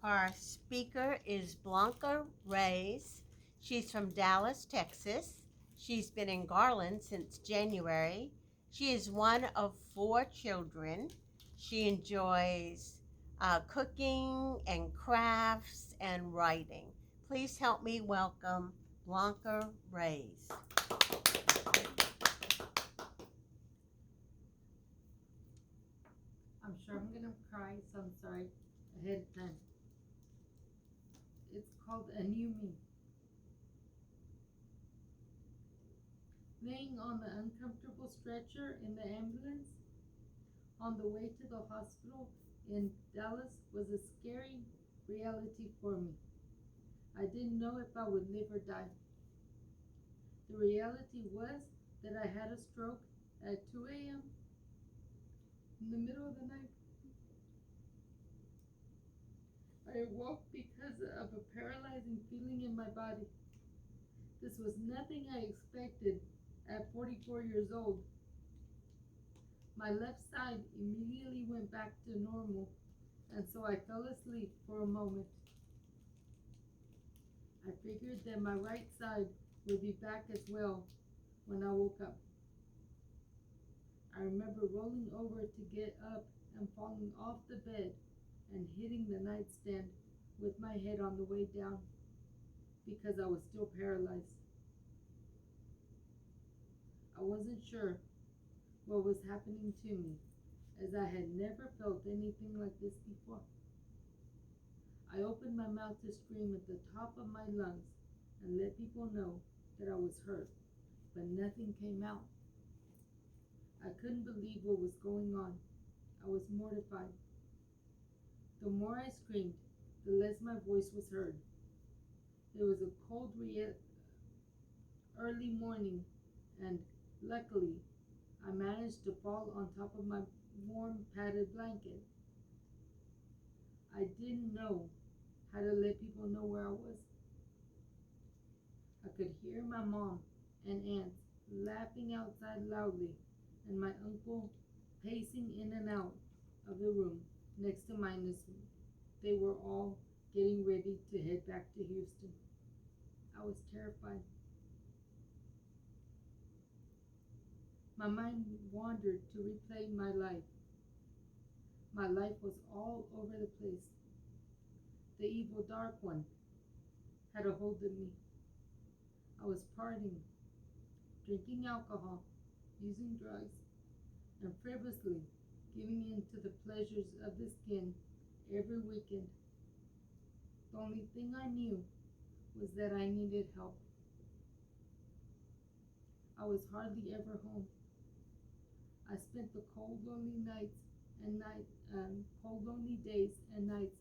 Our speaker is Blanca Reyes. She's from Dallas, Texas. She's been in Garland since January. She is one of four children. She enjoys cooking and crafts and writing. Please help me welcome Blanca Reyes. I'm sure I'm gonna cry, so I'm sorry ahead of time. It's called A New Me. Laying on the uncomfortable stretcher in the ambulance on the way to the hospital in Dallas was a scary reality for me. I didn't know if I would live or die. The reality was that I had a stroke at 2 a.m. in the middle of the night. I awoke because of a paralyzing feeling in my body. This was nothing I expected at 44 years old. My left side immediately went back to normal, and so I fell asleep for a moment. I figured that my right side would be back as well when I woke up. I remember rolling over to get up and falling off the bed and hitting the nightstand with my head on the way down because I was still paralyzed. I wasn't sure what was happening to me, as I had never felt anything like this before. I opened my mouth to scream at the top of my lungs and let people know that I was hurt, but nothing came out. I couldn't believe what was going on. I was mortified. The more I screamed, the less my voice was heard. It was a cold, early morning, and luckily, I managed to fall on top of my warm, padded blanket. I didn't know how to let people know where I was. I could hear my mom and aunts laughing outside loudly, and my uncle pacing in and out of the room next to mine as they were all getting ready to head back to Houston. I was terrified. My mind wandered to replay my life. My life was all over the place. The evil dark one had a hold of me. I was partying, drinking alcohol, using drugs, and frivolously giving in to the pleasures of the skin every weekend. The only thing I knew was that I needed help. I was hardly ever home. I spent the cold, lonely days and nights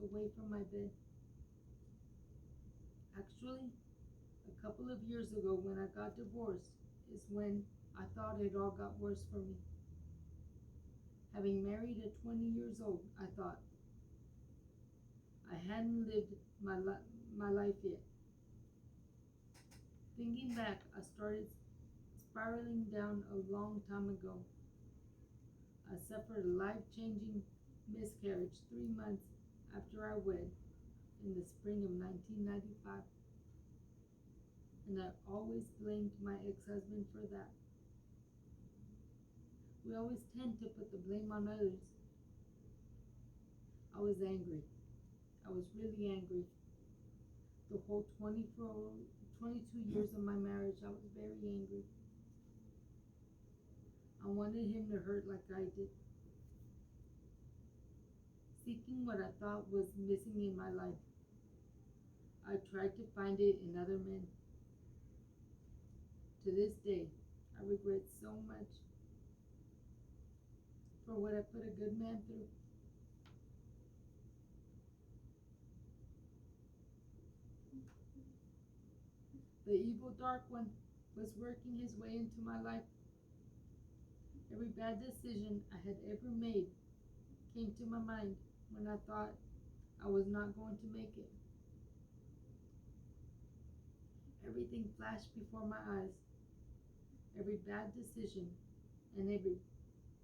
away from my bed. Actually, a couple of years ago when I got divorced is when I thought it all got worse for me. Having married at 20 years old, I thought I hadn't lived my life yet. Thinking back, I started spiraling down a long time ago. I suffered a life-changing miscarriage 3 months after I wed in the spring of 1995. And I always blamed my ex-husband for that. We always tend to put the blame on others. I was angry. I was really angry. The whole 22 years of my marriage, I was very angry. I wanted him to hurt like I did. Seeking what I thought was missing in my life, I tried to find it in other men. To this day, I regret so much for what I put a good man through. The evil dark one was working his way into my life. Every bad decision I had ever made came to my mind when I thought I was not going to make it. Everything flashed before my eyes. Every bad decision and every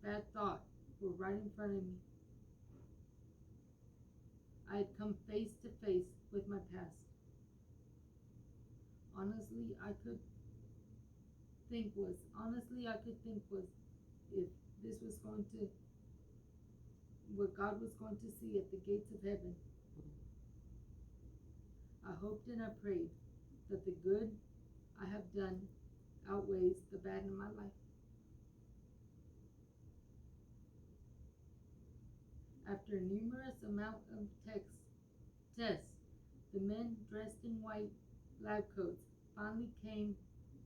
bad thought were right in front of me. I had come face to face with my past. Honestly, I could think was if this was going to, what God was going to see at the gates of heaven. I hoped and I prayed that the good I have done outweighs the bad in my life. After a numerous amount of tests, the men dressed in white lab coats finally came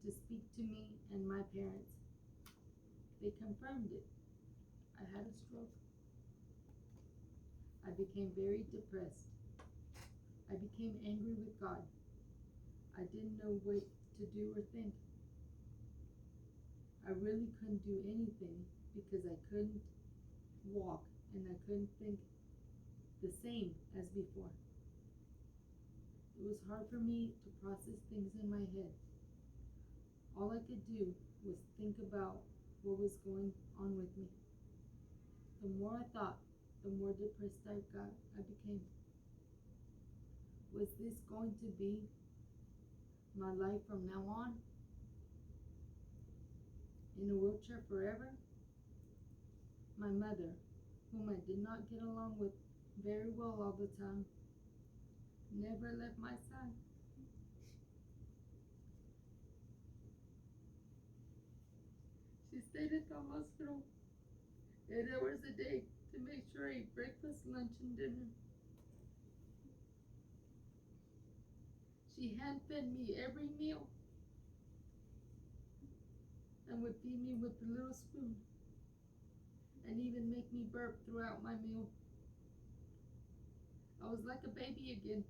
to speak to me and my parents. They confirmed it. I had a stroke. I became very depressed. I became angry with God. I didn't know what to do or think. I really couldn't do anything because I couldn't walk and I couldn't think the same as before. It was hard for me to process things in my head. All I could do was think about what was going on with me. The more I thought, the more depressed I became. Was this going to be my life from now on? In a wheelchair forever? My mother, whom I did not get along with very well all the time, never left my side. She stayed at the hospital 8 hours a day to make sure I ate breakfast, lunch, and dinner. She hand-fed me every meal and would feed me with a little spoon and even make me burp throughout my meal. I was like a baby again.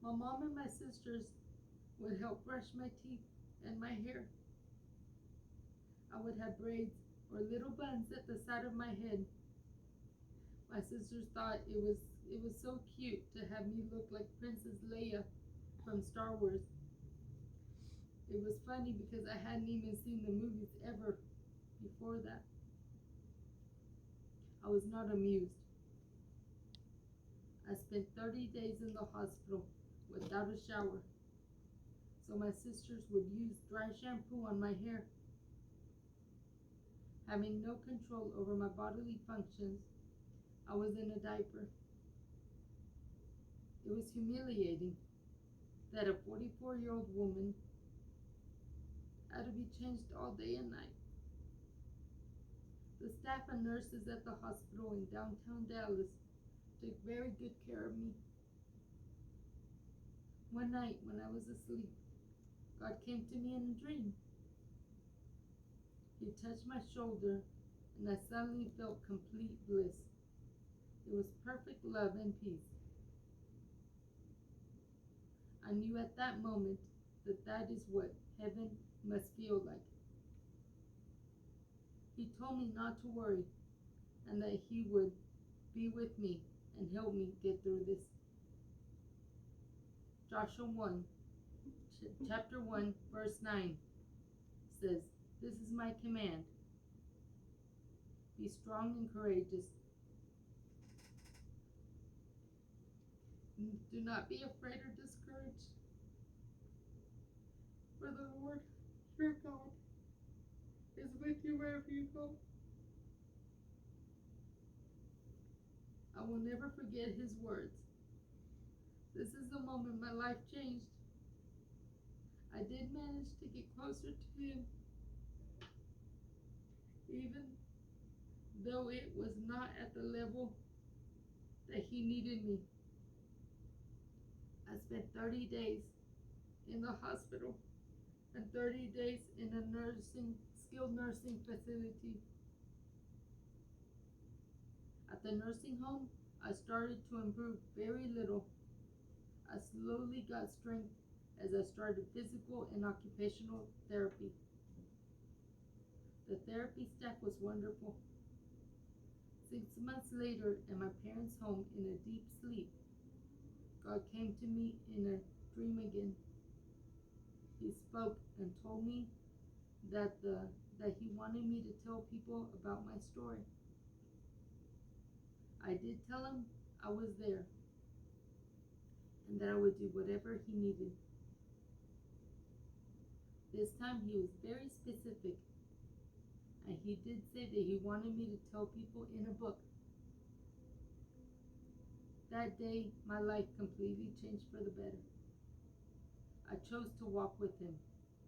My mom and my sisters would help brush my teeth and my hair. I would have braids or little buns at the side of my head. My sisters thought it was so cute to have me look like Princess Leia from Star Wars. It was funny because I hadn't even seen the movies ever before that. I was not amused. I spent 30 days in the hospital without a shower, so my sisters would use dry shampoo on my hair. Having no control over my bodily functions, I was in a diaper. It was humiliating that a 44-year-old woman had to be changed all day and night. The staff and nurses at the hospital in downtown Dallas took very good care of me. One night when I was asleep, God came to me in a dream. He touched my shoulder and I suddenly felt complete bliss. It was perfect love and peace. I knew at that moment that that is what heaven must feel like. He told me not to worry and that he would be with me and help me get through this. Joshua 1, chapter 1, verse 9 says, "This is my command. Be strong and courageous. Do not be afraid or discouraged, for the Lord your God is with you wherever you go." I will never forget his words. This is the moment my life changed. I did manage to get closer to him, even though it was not at the level that he needed me. I spent 30 days in the hospital and 30 days in a skilled nursing facility. At the nursing home, I started to improve very little. I slowly got strength as I started physical and occupational therapy. The therapy staff was wonderful. 6 months later, in my parents' home in a deep sleep, God came to me in a dream again. He spoke and told me that he wanted me to tell people about my story. I did tell him I was there and that I would do whatever he needed. This time he was very specific, and he did say that he wanted me to tell people in a book. That day, my life completely changed for the better. I chose to walk with him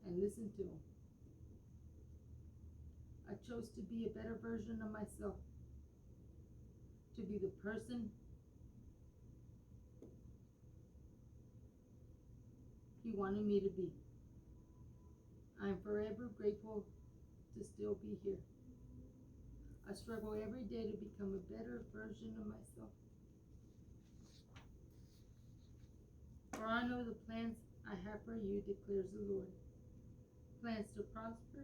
and listen to him. I chose to be a better version of myself, to be the person he wanted me to be. I am forever grateful to still be here. I struggle every day to become a better version of myself. For I know the plans I have for you, declares the Lord. Plans to prosper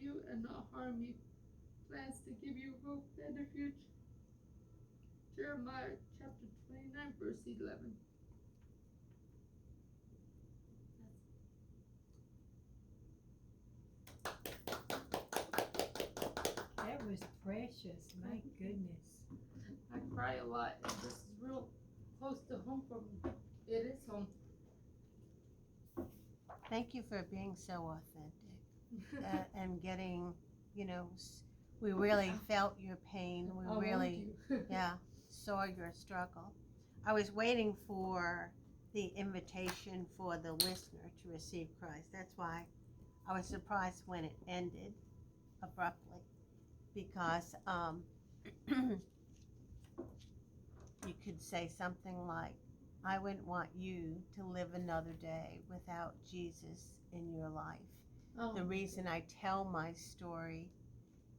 you and not harm you. Plans to give you hope and a future. Jeremiah chapter 29, verse 11. That was precious. My goodness. I cry a lot, and this is real close to home for me. It is home. Thank you for being so authentic and getting, we really felt your pain. We really, saw your struggle. I was waiting for the invitation for the listener to receive Christ. That's why I was surprised when it ended abruptly, because you could say something like, I wouldn't want you to live another day without Jesus in your life. The reason I tell my story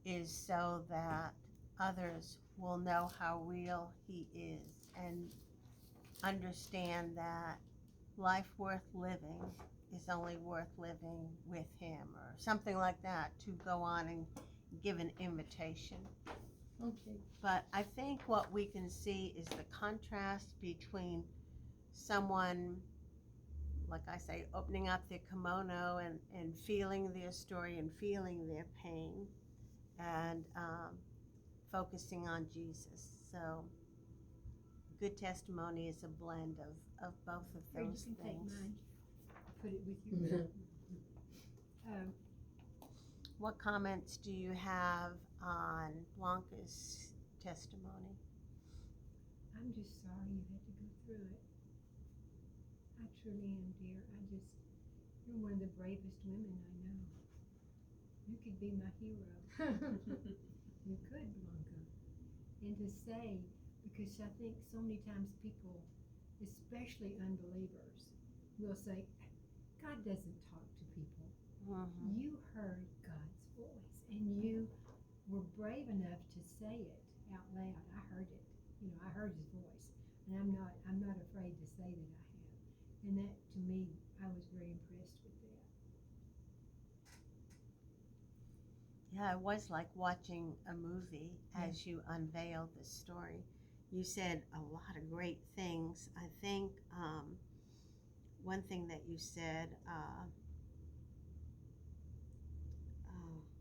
is so that others will know how real he is and understand that life worth living is only worth living with him, or something like that, to go on and give an invitation. Okay. But I think what we can see is the contrast between someone, like I say, opening up their kimono and feeling their story and feeling their pain, and focusing on Jesus. So good testimony is a blend of both of Here, those you can things. take mine. Put it with you. What comments do you have on Blanca's testimony? I'm just sorry you had to go through it. I truly am, dear. You're one of the bravest women I know. You could be my hero. You could, Blanca. And to say, because I think so many times people, especially unbelievers, will say, God doesn't talk to people. Mm-hmm. You heard God's voice, and you were brave enough to say it out loud. I heard it. I heard his voice, and I'm not afraid to say that I have. And that, to me, I was very impressed with that. Yeah, it was like watching a movie as you unveiled the story. You said a lot of great things. I think one thing that you said,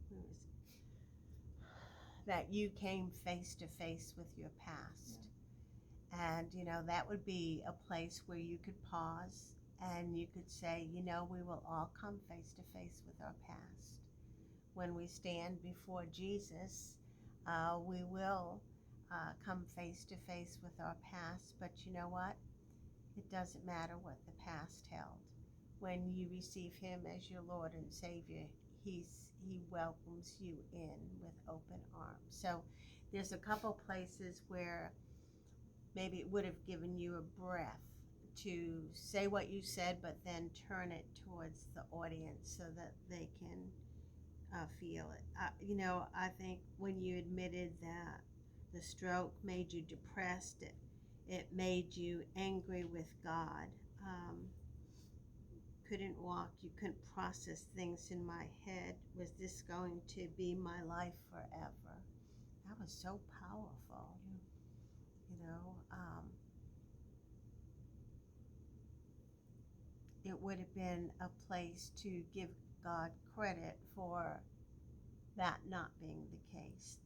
where was it? That you came face to face with your past. And, that would be a place where you could pause and you could say, we will all come face to face with our past. When we stand before Jesus, we will come face to face with our past. But you know what? It doesn't matter what the past held. When you receive him as your Lord and Savior, he welcomes you in with open arms. So there's a couple places where maybe it would have given you a breath to say what you said, but then turn it towards the audience so that they can feel it. I think when you admitted that the stroke made you depressed, it made you angry with God. Couldn't walk, you couldn't process things in my head. Was this going to be my life forever? That was so powerful. It would have been a place to give God credit for that not being the case.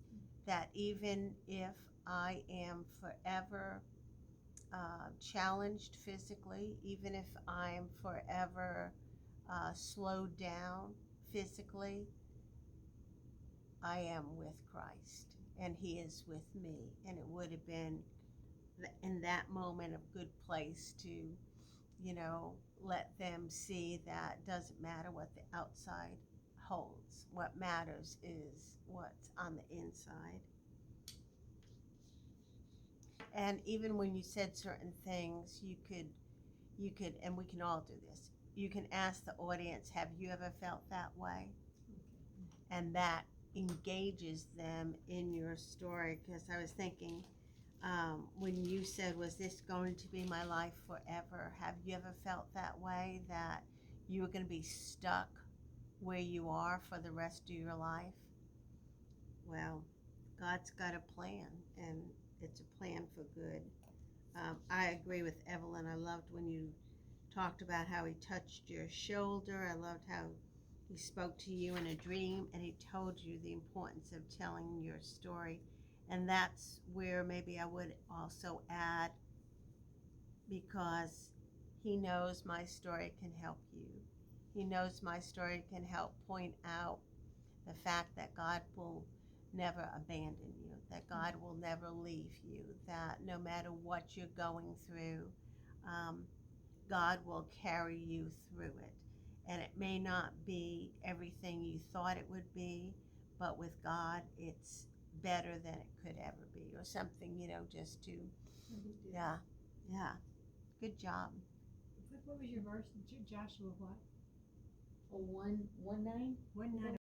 That even if I am forever challenged physically, even if I'm forever slowed down physically, I am with Christ and He is with me. And it would have been in that moment a good place to, let them see that it doesn't matter what the outside holds. What matters is what's on the inside. And even when you said certain things, you could, and we can all do this. You can ask the audience, have you ever felt that way? And that engages them in your story. Because I was thinking, when you said, was this going to be my life forever? Have you ever felt that way, that you were going to be stuck where you are for the rest of your life? Well, God's got a plan, and it's a plan for good. I agree with Evelyn. I loved when you talked about how He touched your shoulder. I loved how He spoke to you in a dream, and He told you the importance of telling your story. And that's where maybe I would also add, because He knows my story can help you. He knows my story can help point out the fact that God will never abandon you, that God will never leave you, that no matter what you're going through, God will carry you through it. And it may not be everything you thought it would be, but with God, it's better than it could ever be, or something, just to, yeah. Good job. What was your verse? Joshua what? Oh, 1:19. 1:9.